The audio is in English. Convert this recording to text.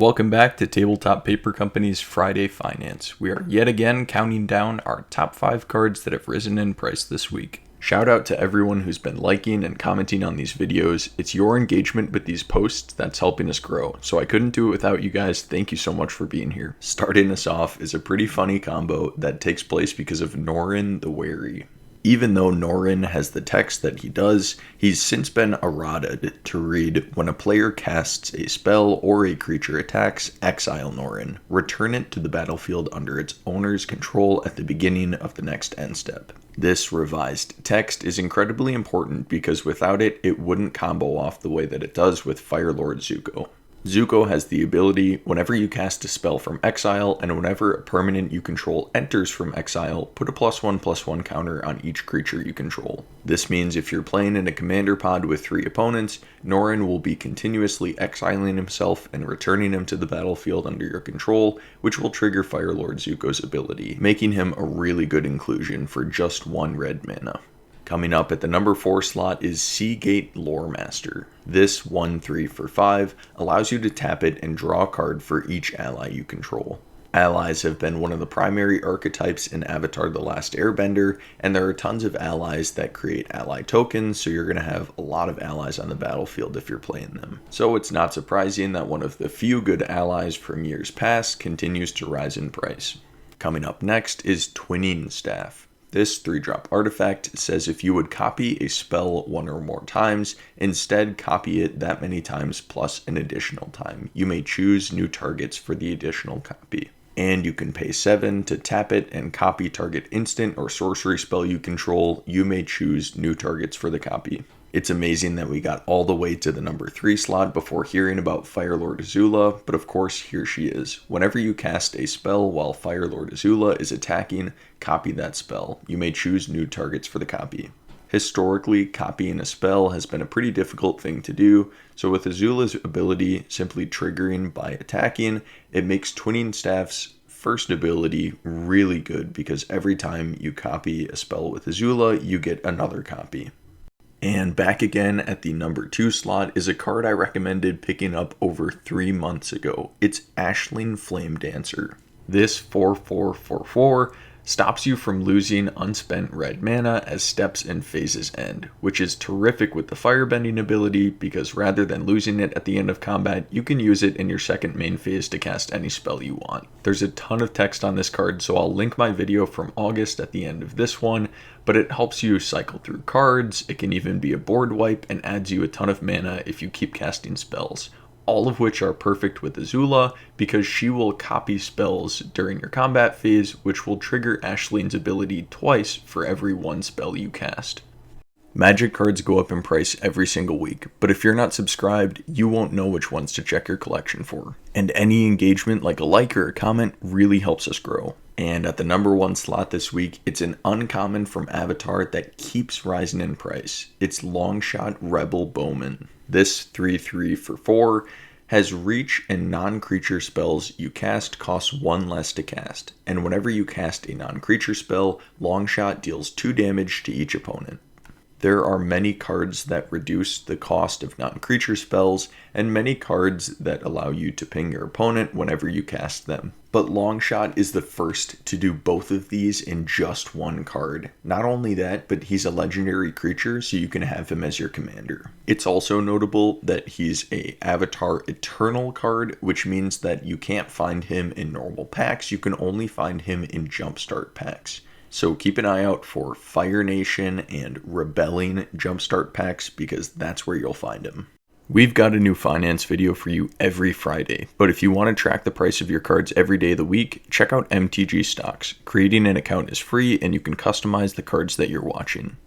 Welcome back to Tabletop Paper Company's Friday Finance. We are yet again counting down our top 5 cards that have risen in price this week. Shout out to everyone who's been liking and commenting on these videos. It's your engagement with these posts that's helping us grow, so I couldn't do it without you guys. Thank you so much for being here. Starting us off is a pretty funny combo that takes place because of Lorwyn the Wary. Even though Lorwyn has the text that he does, he's since been errated to read, when a player casts a spell or a creature attacks, exile Lorwyn. Return it to the battlefield under its owner's control at the beginning of the next end step. This revised text is incredibly important because without it, it wouldn't combo off the way that it does with Firelord Zuko. Zuko has the ability, whenever you cast a spell from exile and whenever a permanent you control enters from exile, put a +1/+1 counter on each creature you control. This means if you're playing in a commander pod with 3 opponents, Lorwyn will be continuously exiling himself and returning him to the battlefield under your control, which will trigger Firelord Zuko's ability, making him a really good inclusion for just 1 red mana. Coming up at the number 4 slot is Seagate Loremaster. This 1/3 for 5 allows you to tap it and draw a card for each ally you control. Allies have been one of the primary archetypes in Avatar: The Last Airbender, and there are tons of allies that create ally tokens, so you're going to have a lot of allies on the battlefield if you're playing them. So it's not surprising that one of the few good allies from years past continues to rise in price. Coming up next is Twinning Staff. This 3-drop artifact says if you would copy a spell 1 or more times, instead copy it that many times plus an additional time. You may choose new targets for the additional copy. And you can pay 7 to tap it and copy target instant or sorcery spell you control. You may choose new targets for the copy. It's amazing that we got all the way to the number 3 slot before hearing about Firelord Azula, but of course here she is. Whenever you cast a spell while Firelord Azula is attacking, copy that spell. You may choose new targets for the copy. Historically, copying a spell has been a pretty difficult thing to do, so with Azula's ability simply triggering by attacking, it makes Twinning Staff's first ability really good because every time you copy a spell with Azula, you get another copy. And back again at the number 2 slot is a card I recommended picking up over 3 months ago. It's Aisling Flamedancer. This 4/4/4/4 stops you from losing unspent red mana as steps and phases end, which is terrific with the firebending ability because rather than losing it at the end of combat, you can use it in your second main phase to cast any spell you want. There's a ton of text on this card, so I'll link my video from August at the end of this one, but it helps you cycle through cards. It can even be a board wipe and adds you a ton of mana if you keep casting spells. All of which are perfect with Azula because she will copy spells during your combat phase, which will trigger Aisling's ability twice for every 1 spell you cast. Magic cards go up in price every single week, but if you're not subscribed, you won't know which ones to check your collection for. And any engagement like a like or a comment really helps us grow. And at the number 1 slot this week, it's an uncommon from Avatar that keeps rising in price. It's Longshot Rebel Bowman. This 3/3 for 4 has reach, and non-creature spells you cast cost 1 less to cast. And whenever you cast a non-creature spell, Longshot deals 2 damage to each opponent. There are many cards that reduce the cost of non-creature spells, and many cards that allow you to ping your opponent whenever you cast them. But Longshot is the first to do both of these in just 1 card. Not only that, but he's a legendary creature, so you can have him as your commander. It's also notable that he's a Avatar Eternal card, which means that you can't find him in normal packs, you can only find him in Jumpstart packs. So keep an eye out for Fire Nation and Rebelling Jumpstart packs because that's where you'll find him. We've got a new finance video for you every Friday, but if you want to track the price of your cards every day of the week, check out MTG Stocks. Creating an account is free and you can customize the cards that you're watching.